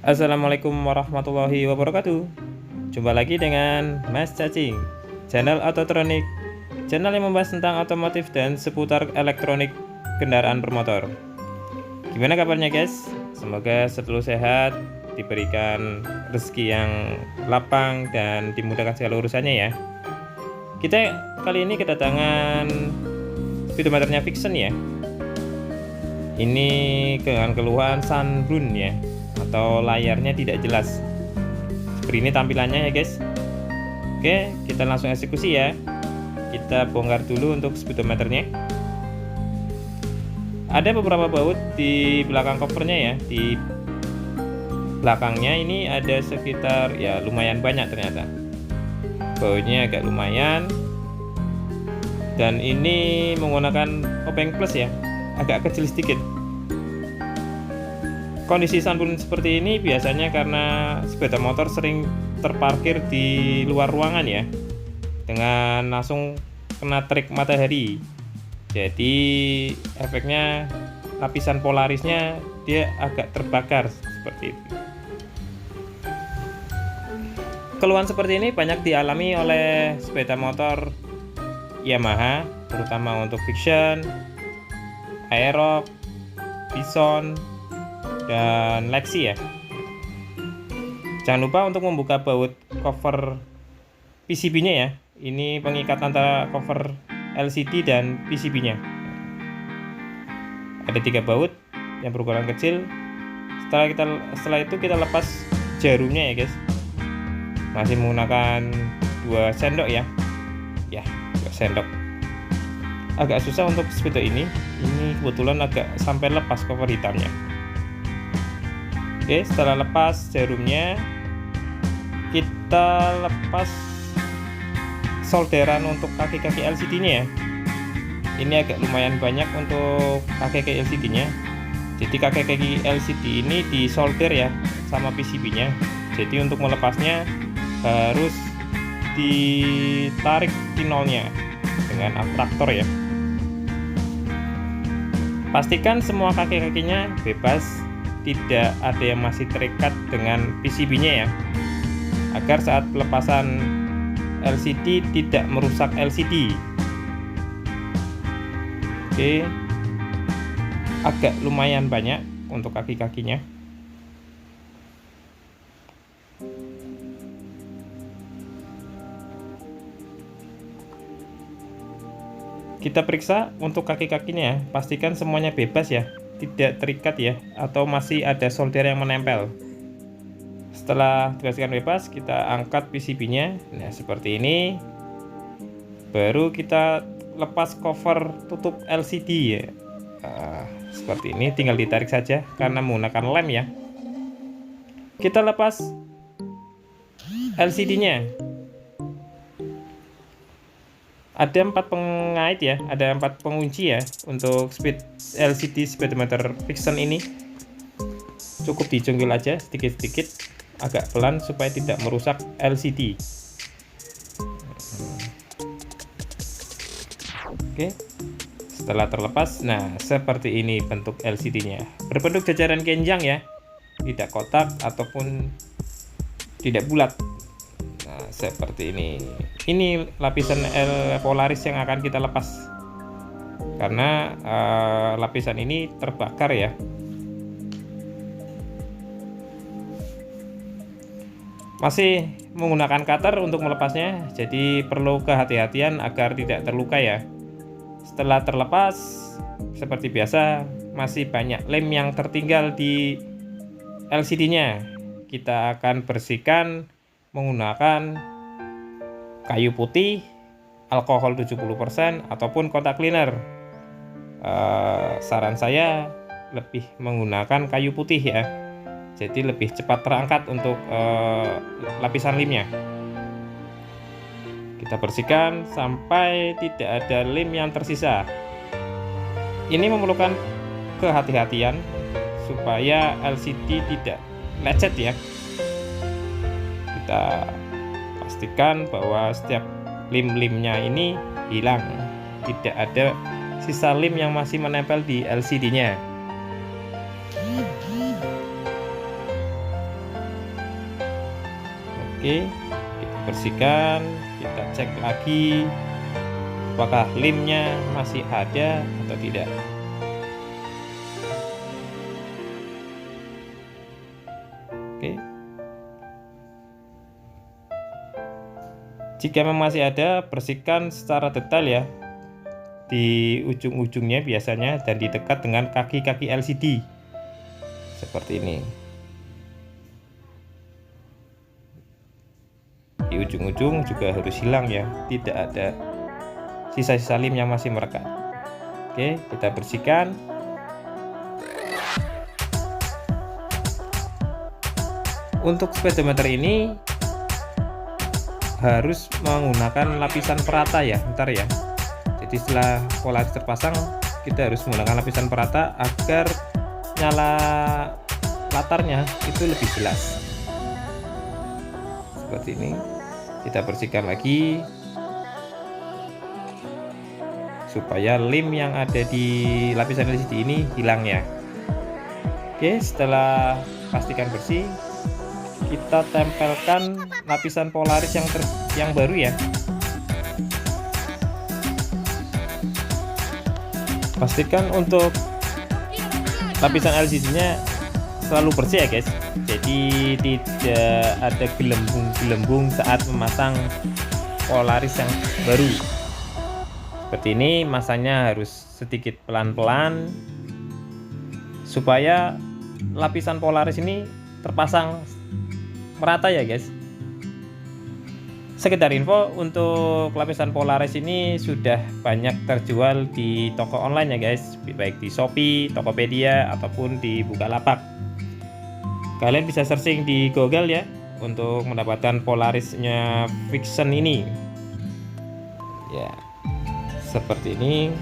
Assalamualaikum warahmatullahi wabarakatuh. Jumpa lagi dengan Mas Cacing, channel Autotronik, channel yang membahas tentang otomotif dan seputar elektronik kendaraan bermotor. Gimana kabarnya guys? Semoga selalu sehat, diberikan rezeki yang lapang dan dimudahkan segala urusannya ya. Kita kali ini kedatangan speedometernya Vixen ya. Ini dengan keluhan sunburn ya, atau layarnya tidak jelas. Seperti ini tampilannya ya guys. Oke, kita langsung eksekusi ya. Kita bongkar dulu untuk speedometernya. Ada beberapa baut di belakang covernya ya. Di belakangnya ini ada sekitar ya lumayan banyak ternyata. Bautnya agak lumayan. Dan ini menggunakan obeng plus ya, agak kecil sedikit. Kondisi sunburn seperti ini biasanya karena sepeda motor sering terparkir di luar ruangan ya, dengan langsung kena terik matahari. Jadi efeknya lapisan polarisnya dia agak terbakar seperti itu. Keluhan seperti ini banyak dialami oleh sepeda motor Yamaha, terutama untuk Vixen, Aerox, Bison, dan Lexi ya. Jangan lupa untuk membuka baut cover PCB-nya ya. Ini pengikat antara cover LCD dan PCB-nya. Ada 3 baut yang berukuran kecil. Setelah itu kita lepas jarumnya ya guys. Masih menggunakan 2 sendok ya. Ya, 2 sendok. Agak susah untuk speedo ini. Ini kebetulan agak sampai lepas cover hitamnya. Oke, setelah lepas jarumnya, kita lepas solderan untuk kaki-kaki LCD-nya ya. Ini agak lumayan banyak untuk kaki-kaki LCD-nya. Jadi kaki-kaki LCD ini disolder ya sama PCB-nya. Jadi untuk melepasnya harus ditarik pinolnya dengan abstraktor ya. Pastikan semua kaki-kakinya bebas, tidak ada yang masih terikat dengan PCB-nya ya, agar saat pelepasan LCD tidak merusak LCD. Oke, agak lumayan banyak untuk kaki-kakinya. Kita periksa untuk kaki-kakinya ya, pastikan semuanya bebas ya, tidak terikat ya, atau masih ada solder yang menempel. Setelah dipastikan bebas, kita angkat PCB-nya. Nah, seperti ini. Baru kita lepas cover tutup LCD ya. Seperti ini, tinggal ditarik saja karena menggunakan lem ya. Kita lepas LCD-nya. Ada 4 pengait ya, ada 4 pengunci ya untuk LCD speedometer Vixen ini. Cukup dicungkil aja sedikit-sedikit, agak pelan supaya tidak merusak LCD. Oke, setelah terlepas, nah seperti ini bentuk LCD-nya. Berbentuk jajaran kenjang ya, tidak kotak ataupun tidak bulat. Nah, seperti ini. Ini lapisan polaris yang akan kita lepas karena lapisan ini terbakar ya. Masih menggunakan cutter untuk melepasnya, jadi perlu kehati-hatian agar tidak terluka ya. Setelah terlepas, seperti biasa masih banyak lem yang tertinggal di LCD-nya. Kita akan bersihkan menggunakan kayu putih, alkohol 70% ataupun kontak cleaner. Saran saya lebih menggunakan kayu putih ya, jadi lebih cepat terangkat untuk lapisan lemnya. Kita bersihkan sampai tidak ada lem yang tersisa. Ini memerlukan kehati-hatian supaya LCD tidak lecet ya. Kita pastikan bahwa setiap lem-lemnya ini hilang, tidak ada sisa lem yang masih menempel di LCD-nya. Oke, kita bersihkan, kita cek lagi apakah lemnya masih ada atau tidak. Oke, jika memang masih ada, bersihkan secara detail ya di ujung-ujungnya biasanya, dan didekat dengan kaki-kaki LCD seperti ini. Di ujung-ujung juga harus hilang ya, tidak ada sisa-sisa lem yang masih merekat. Oke, kita bersihkan. Untuk speedometer ini harus menggunakan lapisan perata ya, bentar ya. Jadi setelah Polaris terpasang, kita harus menggunakan lapisan perata agar nyala latarnya itu lebih jelas. Seperti ini. Kita bersihkan lagi supaya lem yang ada di lapisan LCD ini hilang ya. Oke, setelah pastikan bersih, kita tempelkan lapisan Polaris yang baru ya. Pastikan untuk lapisan LCD-nya selalu bersih ya guys. Jadi tidak ada gelembung-gelembung saat memasang Polaris yang baru. Seperti ini, masanya harus sedikit pelan-pelan supaya lapisan Polaris ini terpasang merata ya guys. Sekedar info, untuk lapisan Polaris ini sudah banyak terjual di toko online ya guys, baik di Shopee, Tokopedia ataupun di Bukalapak. Kalian bisa searching di Google ya untuk mendapatkan Polarisnya Vision ini. Ya, seperti ini.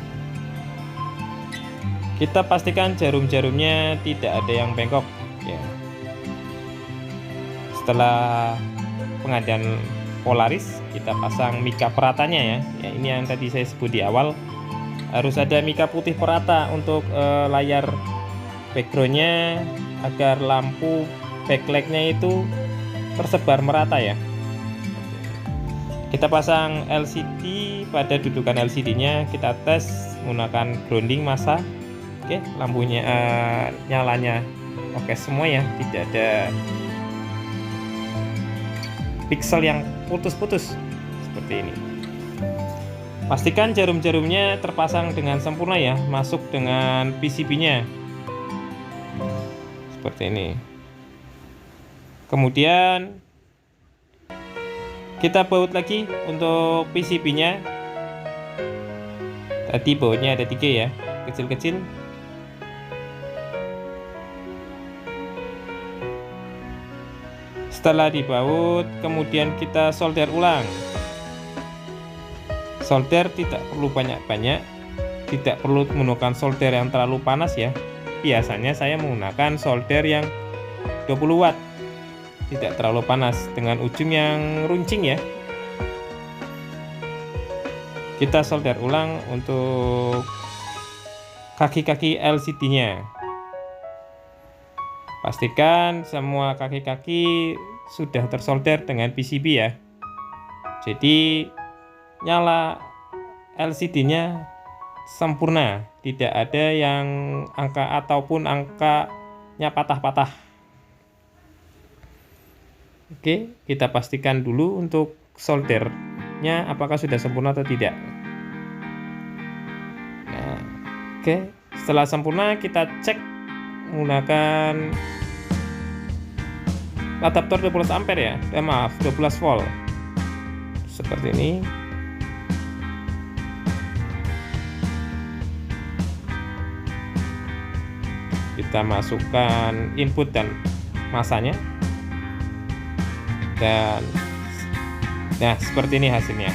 Kita pastikan jarum-jarumnya tidak ada yang bengkok ya. Setelah pengadaan Polaris, kita pasang mika peratanya ya. Ya, ini yang tadi saya sebut di awal, harus ada mika putih perata untuk layar backgroundnya, agar lampu backlightnya itu tersebar merata ya. Kita pasang LCD pada dudukan LCD-nya, kita tes menggunakan grounding massa. Oke, lampunya nyalanya oke semua ya, tidak ada pixel yang putus-putus seperti ini. Pastikan jarum-jarumnya terpasang dengan sempurna ya, masuk dengan PCB-nya seperti ini. Kemudian kita baut lagi untuk PCB-nya. Tadi bautnya ada 3 ya, kecil-kecil. Setelah dibaut, kemudian kita solder ulang. Solder tidak perlu banyak-banyak, tidak perlu menggunakan solder yang terlalu panas ya. Biasanya saya menggunakan solder yang 20 watt, tidak terlalu panas, dengan ujung yang runcing ya. Kita solder ulang untuk kaki-kaki LCD-nya. Pastikan semua kaki-kaki sudah tersolder dengan PCB ya. Jadi nyala LCD-nya sempurna, tidak ada yang angka ataupun angkanya patah-patah. Oke, kita pastikan dulu untuk soldernya apakah sudah sempurna atau tidak. Nah, oke, setelah sempurna kita cek menggunakan adaptor 12 ampere ya, 12 volt seperti ini. Kita masukkan input dan masanya, dan nah seperti ini hasilnya.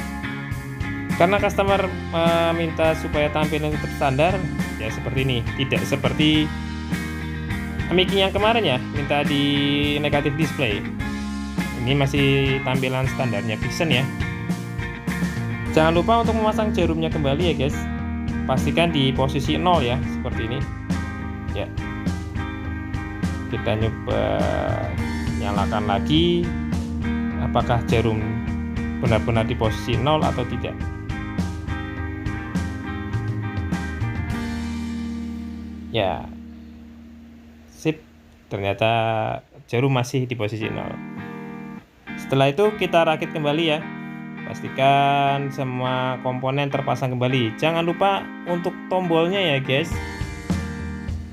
Karena customer meminta supaya tampilan tetap standar ya seperti ini, tidak seperti making yang kemarin ya, minta di negatif display. Ini masih tampilan standarnya Vision ya. Jangan lupa untuk memasang jarumnya kembali ya guys. Pastikan di posisi 0 ya, seperti ini. Ya. Kita nyoba nyalakan lagi. apakah jarum benar-benar di posisi 0 atau tidak. Ya, sip, ternyata jarum masih di posisi 0. Setelah itu kita rakit kembali ya. Pastikan semua komponen terpasang kembali. Jangan lupa untuk tombolnya ya guys.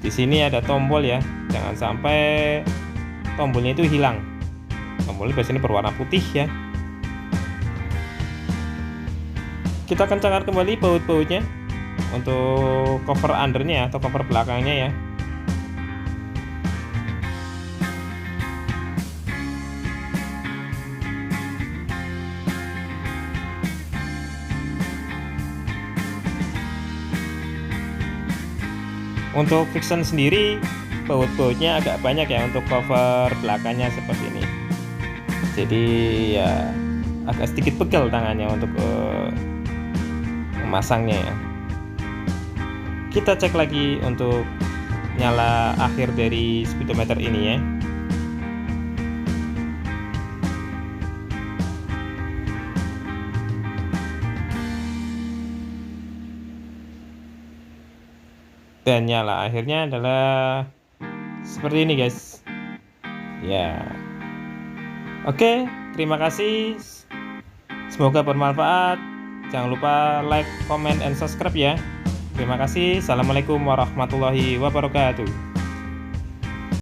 Di sini ada tombol ya. Jangan sampai tombolnya itu hilang. Tombolnya biasanya berwarna putih ya. Kita kencangkan kembali baut-bautnya untuk cover undernya atau cover belakangnya ya. Untuk friction sendiri baut-bautnya agak banyak ya untuk cover belakangnya seperti ini. Jadi ya agak sedikit pegel tangannya untuk memasangnya ya. Kita cek lagi untuk nyala akhir dari speedometer ini ya. Dan nyala akhirnya adalah seperti ini guys ya. Oke, terima kasih, semoga bermanfaat. Jangan lupa like, comment, and subscribe ya. Terima kasih. Assalamualaikum warahmatullahi wabarakatuh.